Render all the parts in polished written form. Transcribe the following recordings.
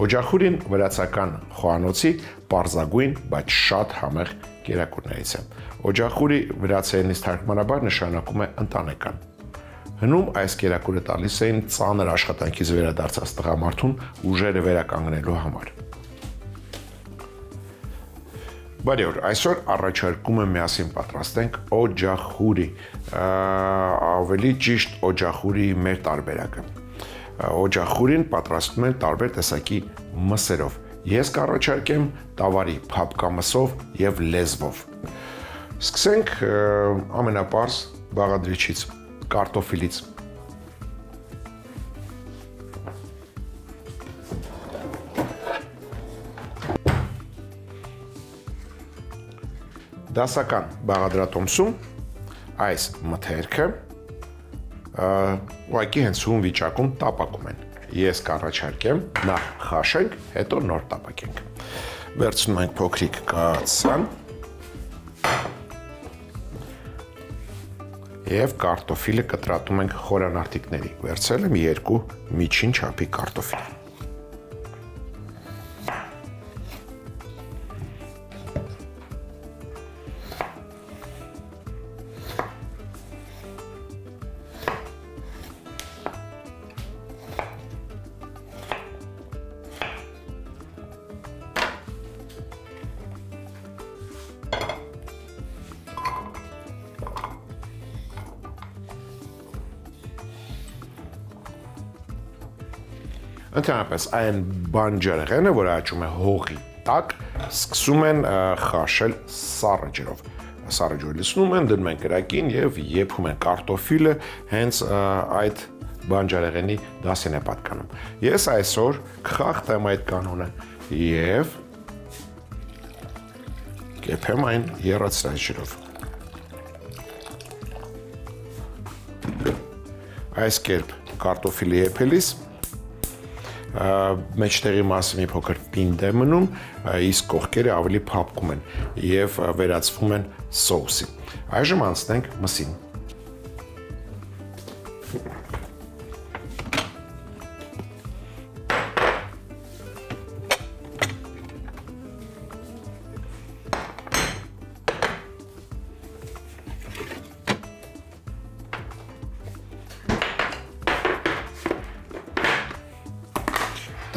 Օջախուրին վրացական խոհանոցի պարզագույն, բայց շատ համեղ կերակուրներից է։ Օջախուրի վրացերենից թարգմանաբար նշանակում է ընտանեկան։ Հնում այս կերակուրը տալիս էին ծանր աշխատանքից վերադարձած տղամարդուն ուժերը վերականգնելու համար։ Բարի օր, այսօր առաջարկում եմ միասին պատրաստենք օջախուրի, ավելի ճիշտ օջախուրի մեր տարբերակը։ Օջախուրին պատրաստում են տարբեր տեսակի մսերով։ Ես կառաջարկեմ տավարի փափկամսով եւ լեզվով։ Սկսենք ամենապարզ բաղադրիչից, կարտոֆիլից։ Դասական բաղադրատոմսում այս մթերքը ուղղակի հենց հում վիճակում տապակում են։ Ես կառաջարկեմ նախ խաշենք, հետո նոր տապակենք։ Վերցնում ենք փոքրիկ կաթսան եւ կարտոֆիլը կտրատում ենք խորանարդիկների։ Վերցրել եմ 2 միջին չափի կարտոֆիլ։ Ընդհանրապես այն բանջարեղենը, որը աճում է հողի տակ, սկսում են խաշել սառը ջրով։ Սառը ջուրը լցնում են, դնում են կրակին եւ եփում են կարտոֆիլը, հենց այդ բանջարեղենի դասին է պատկանում։ Ես այսօր կխախտեմ այդ կանոնը եւ կեփեմ այն եռացրած ջրով։ Այս կերպ կարտոֆիլը եփելիս մեջտեղի մասը մի փոքր պինդ է մնում, իսկ կողքերը ավելի փափկում են եւ վերածվում են սոուսի։ Այժմ անցնենք մսին։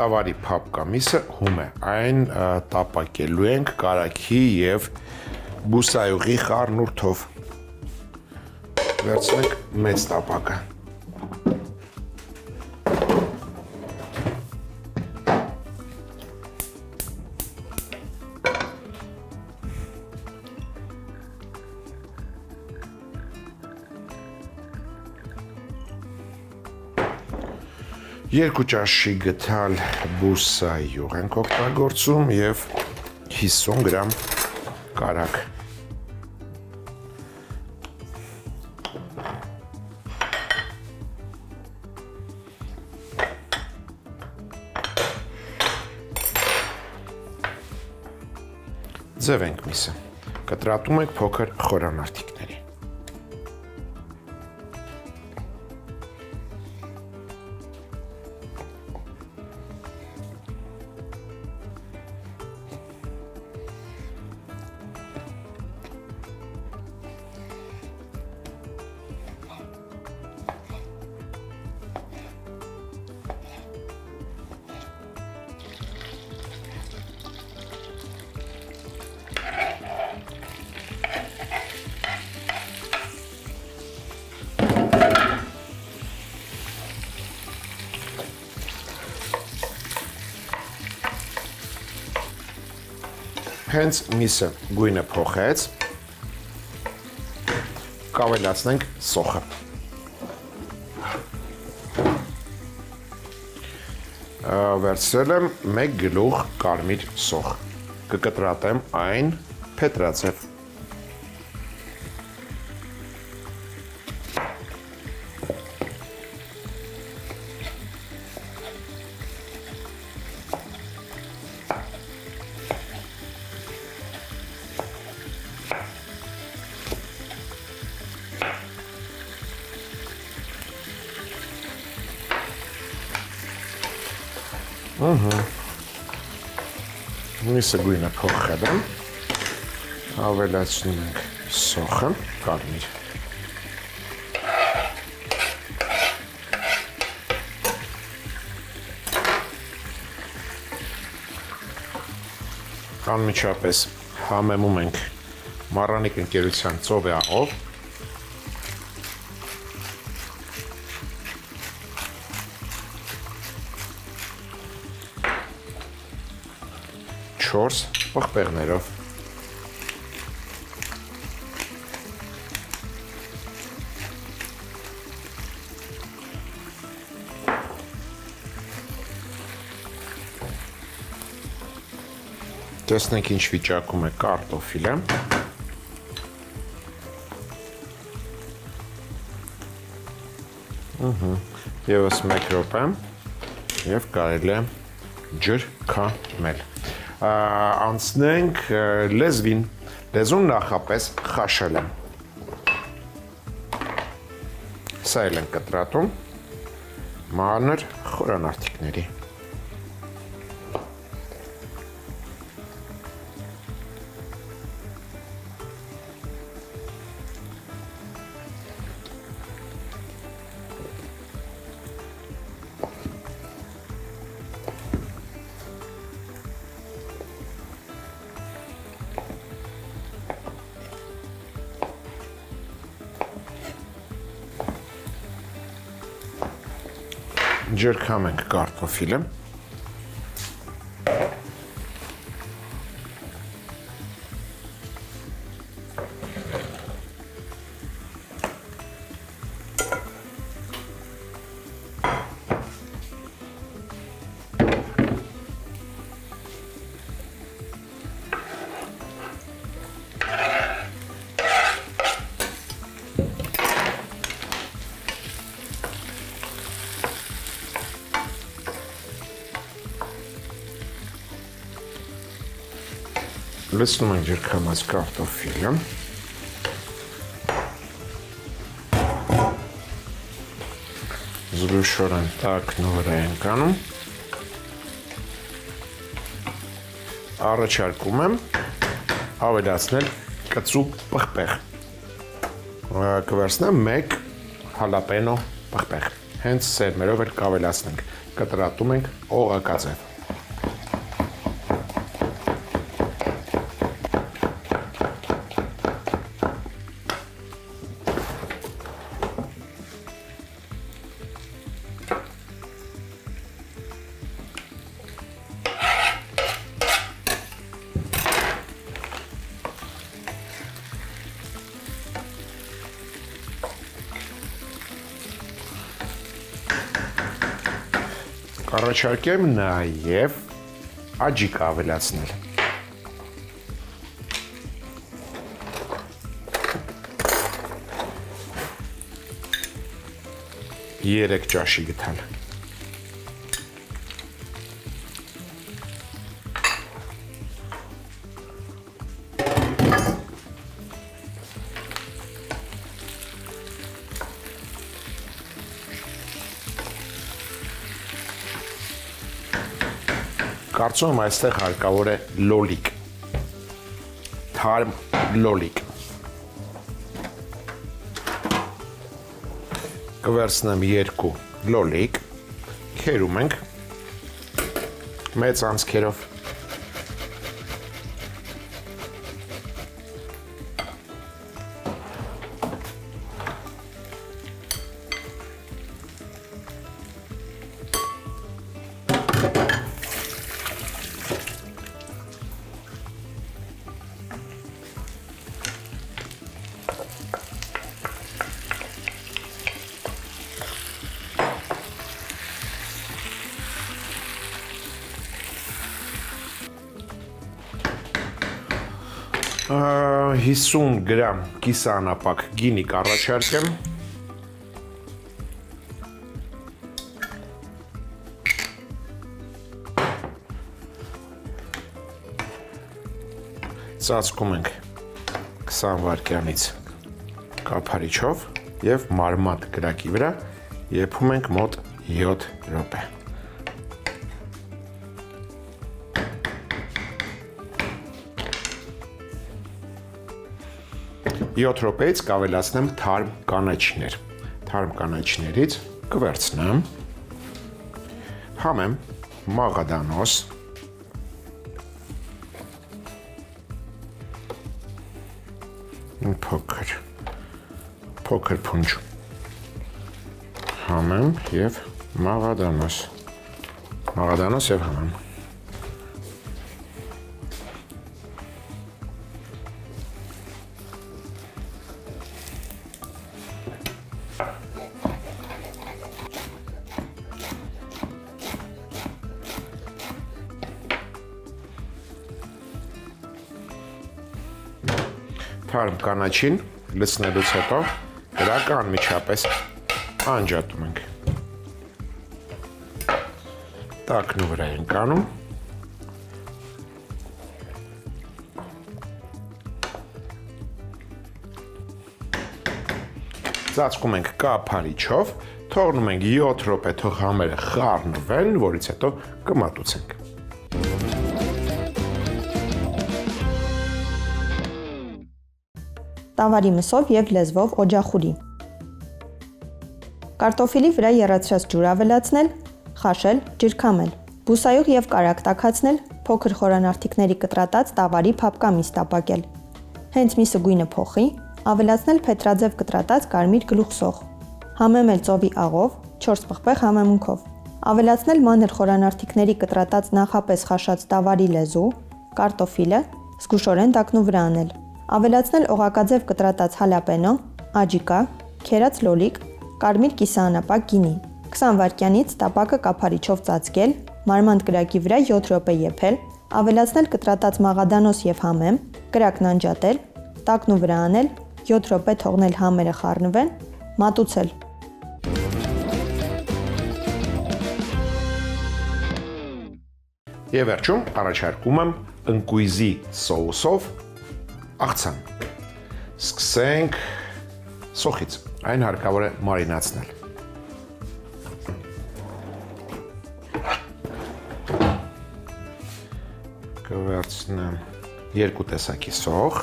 Տավարի փափկամիսը հում է, այն տապակելու ենք կարագի եւ բուսայուղի խառնուրդով։ Վերցնենք մեծ տապակը։ Երկու ճաշի գթալ բուսայուղ ենք օգտագործում եւ 50 գրամ կարագ։ Ձև ենք միսը։ Կտրատում ենք փոքր խորանարդիկների։ Հենց միսը գույնը փոխեց, կավելացնենք սոխը։ Վերցրել եմ 1 գլուխ կարմիր սոխ, կկտրատեմ այն փետրաձև։ Միսը գույնը փոխել եմ, ավելացնում ենք սոխը, կարմիր։ Անմիջապես համեմում ենք մառանիկ ընկերության ծովի աղով, 4 պղպեղներով։ Տեսնենք ինչ վիճակում է կարտոֆիլը։ Եվս 1 րոպե եւ կարելի է ջրքամել։ Անցնենք լեզվին, լեզուն նախապես խաշել եմ, սա էլ ենք կտրատում մանր խորանարդիկների։ Ջրքամենք կարտոֆիլը։ Լցնում ենք ջրքամած կարտոֆիլը։ Զգուշորեն տաքն վրա ենք անում։ Առաջարկում եմ ավելացնել կծու պղպեղ։ Կվերցնեմ 1 հալապենո պղպեղ։ Հենց սերմերով էլ կավելացնենք։ Կտրատում ենք օղակաձև։ Առաջարկեմ նաև աջիկ ավելացնել։ Երեք ճաշի գտալ։ Կարծում եմ այստեղ հարկավոր է լոլիկ, թարմ լոլիկ։ Կվերցնեմ 2 լոլիկ, քերում ենք մեծ անցքերով։ Հիսուն գրամ կիսանապակ գինի կառաջարկեմ։ Ծածկում ենք 20 վայրկյանից կափարիչով եւ մարմատ կրակի վրա եփում ենք մոտ 7 րոպե։ 7 րոպեից կավելացնեմ թարմ կանաչիներ։ Թարմ կանաչիներից կվերցնեմ, համեմ մաղադանոս, փոքր փունջ համեմ եւ մաղադանոս եւ համեմ։ Թարմ կանաչին լցնելուց հետո դրակը անմիջապես անջատում ենք։ Տակնու վրա ենք անում։ Ծածկում ենք կափարիչով, թողնում ենք 7 րոպե թող համերը խառնվեն, որից հետո կմատուցենք։ Տավարի մսով և լեզվով օջախուրի։ Կարտոֆիլի վրա եռացրած ջուր ավելացնել, խաշել, ջրքամել, բուսայուղ և կարագ տաքացնել, փոքր խորանարդիկների կտրատած տավարի փափկամիս տապակել։ Հենց միսը գույնը փոխի, ավելացնել փետրաձև կտրատած կարմիր գլուխսող, համեմել ծովի աղով, 4 պղպեղ համեմունքով, ավելացնել մանր խորանարդիկների կտրատած նախապես խաշած տավարի լեզու, կարտոֆիլը, զգուշորեն տակնու վրա անել, ավելացնել օղակաձև կտրատած հալապենո, աջիկա, քերած լոլիկ, կարմիր կիսաանապակ գինի, 20 վայրկյանից տապակը կափարիչով ծածկել, մարմանդ կրակի վրա 7 րոպե եփել, ավելացնել կտրատած մաղադանոս և համեմ, կրակն անջատել, տակնու վրա անել, 7 րոպե թողնել համերը խառնվեն, մատուցել։ Եվ վերջում առաջարկում եմ ընկույզի սոուսով աղցան։ Սկսենք սոխից, այն հարկավոր է մարինացնել։ Կվերցնեմ 2 տեսակի սոխ,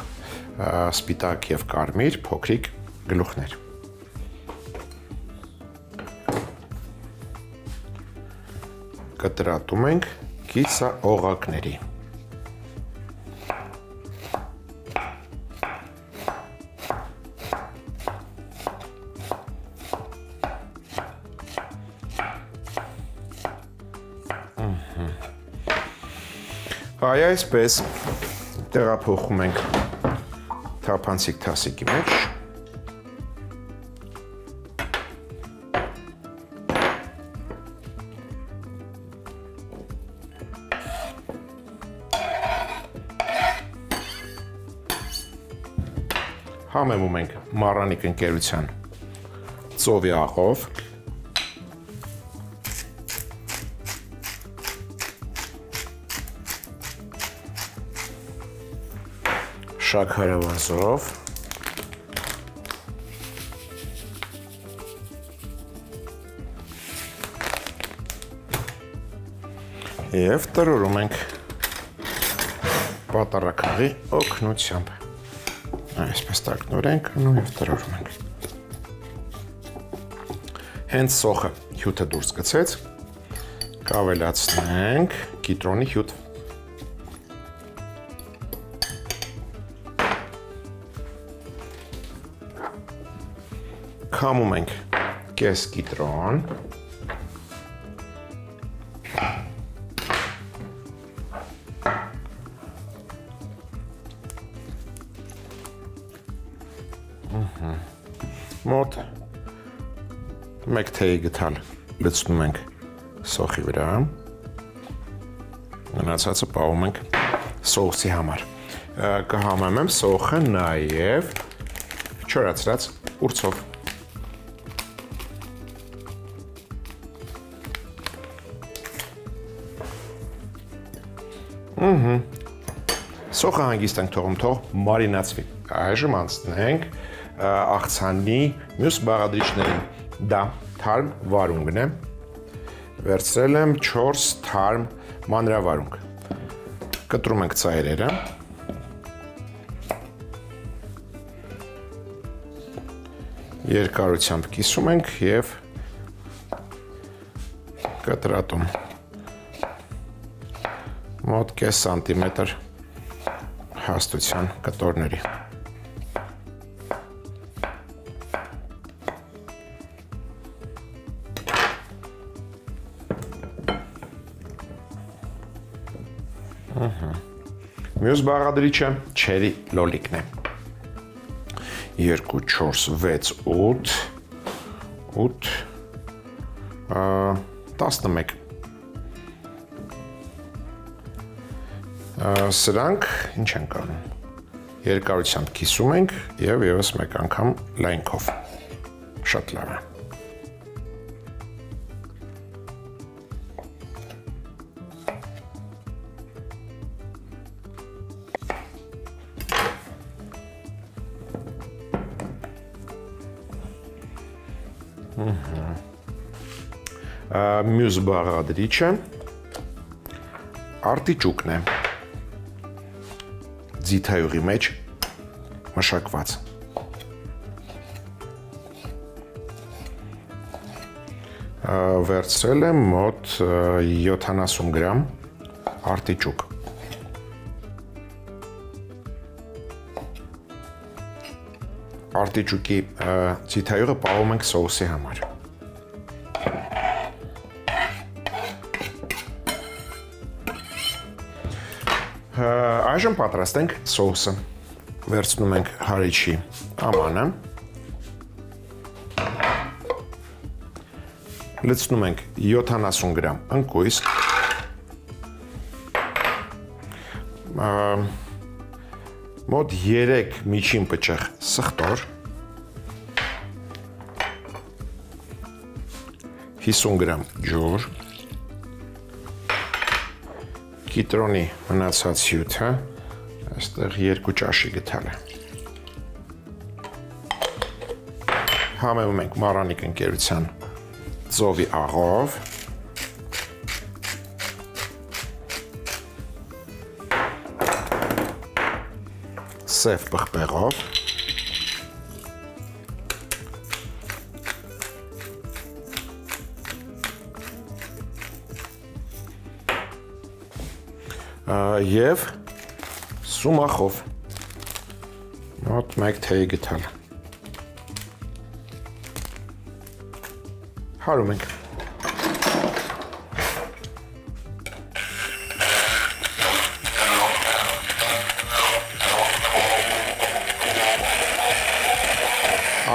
սպիտակ և կարմիր, փոքրիկ գլուխներ։ Կտրատում ենք կիսաօղակների։ Այսպես տեղափոխում ենք թափանցիկ թասիկի մեջ։ Համեմում ենք մառանիկ ընկերության ծովի աղով։ Շաքարավազով և տրորում ենք պատառաքաղի օգնությամբ։ Այսպես տակնոր ենք անում և տրորում ենք։ Հենց սոխը հյութը դուրս գցեց, կավելացնենք կիտրոնի հյութ։ Քամում ենք կես կիտրոն, մոտ 1 թեյի գթալ լցնում ենք սոխի վրա, մնացածը պահում ենք սոուսի համար։ Կհամեմեմ սոխը նաև չորացրած ուրցով։ Սոխը հանգիստ ենք թողում, թող մարինացվի։ Այժմ անցնենք աղցանի մյուս բաղադրիչներին։ Դա թարմ վարունգն է։ Վերցրել եմ 4 թարմ մանրավարունգ։ Կտրում ենք ծայրերը։ երկարությամբ կիսում ենք եւ կտրատում մոտ կես սանտիմետր հաստության կտորների։ Մյուս բաղադրիչը չերի լոլիկն է։ 2, 4, 6, 8, 11։ Սրանք ինչ են կանում։ Երկարությամբ կիսում ենք եւ եւս մեկ անգամ լայնքով։ Շատ լավ է։ Մյուս բաղադրիչը արտիճուկն է, ձիթայուղի մեջ մշակված։ Վերցրել եմ մոտ 70 գրամ արտիճուկ։ Արտիճուկի ձիթայուղը պահում ենք սոուսի համար։ Այժմ պատրաստենք սոուսը։ Վերցնում ենք հարիչի ամանը։ Լցնում ենք 70 գրամ ընկույզ։ Մոտ 3 միջին պճեղ սխտոր։ 50 գրամ ջուր։ Կիտրոնի մնացած հյութը, այստեղ 2 ճաշի գտալ է։ Համեմում ենք Մարանիկ ընկերության ծովի աղով։ Սև պղպեղով։ Եվ սումախով մոտ մեկ թեյ գտալ։ Հարում ենք։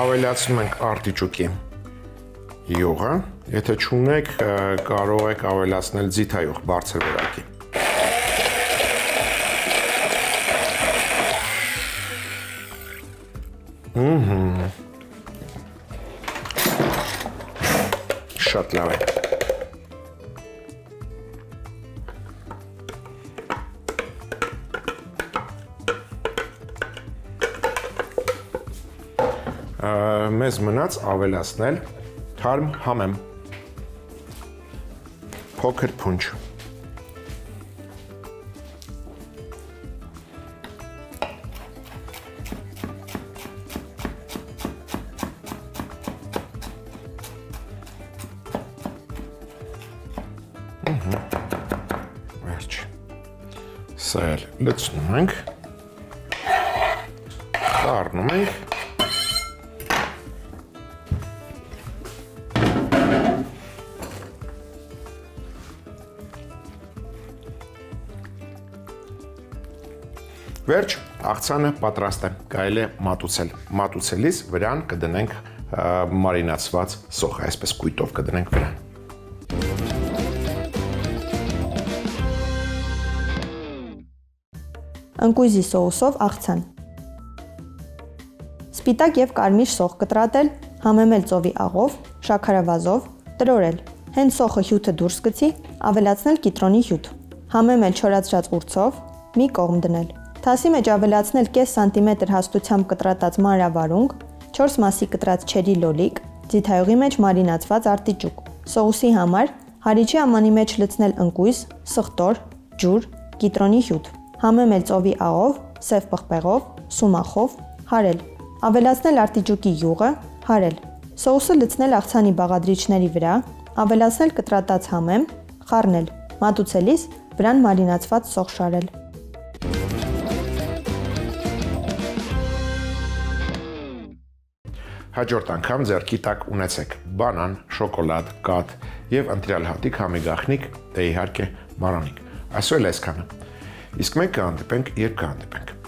Ավելացնում ենք արտիճուկի յուղը, եթե չունեք, կարող եք ավելացնել ձիթայուղ բարձր որակի։ Շատ լավ է։ Մեզ մնաց ավելացնել թարմ համեմ, փոքր փունջ։ Վերջ։ Սա էլ լցնում ենք, խառնում ենք։ Վերջ, աղցանը պատրաստ է, կարելի է մատուցել։ Մատուցելիս վրան կդնենք մարինացված սոխ, այսպես կույտով կդնենք վրան։ Ընկույզի սոուսով աղցան։ Սպիտակ եւ կարմիր սոխ կտրատել, համեմել ծովի աղով, շաքարավազով, տրորել։ Հենց սոխը հյութը դուրս գցի, ավելացնել կիտրոնի հյութ։ Համեմել չորացրած ուրցով, մի կողմ դնել։ Թասի մեջ ավելացնել կես սանտիմետր հաստությամբ կտրատած մանրավարունգ, 4 մասի կտրած չերի լոլիկ, ձիթայուղի մեջ մարինացված արտիճուկ։ Սոուսի համար հարիչի ամանի մեջ լցնել ընկույզ, սխտոր, ջուր, կիտրոնի հյութ։ Համեմել ծովի աղով, սև պղպեղով, սումախով, հարել։ Ավելացնել արտիճուկի յուղը, Հարել։ Սոուսը լցնել աղցանի բաղադրիչների վրա, ավելացնել կտրատած համեմ, խառնել։ Մատուցելիս վրան մարինացված սոխ շարել։ Հաջորդ անգամ ձեռքի տակ ունեցեք բանան, շոկոլադ, կաթ եւ ընտրյալ հատիկ համի գաղտնիք, դե իհարկե մարանիկ։ Այսօր այսքանը։ Իսկ մենք կհանդիպենք, երբ կհանդիպենք։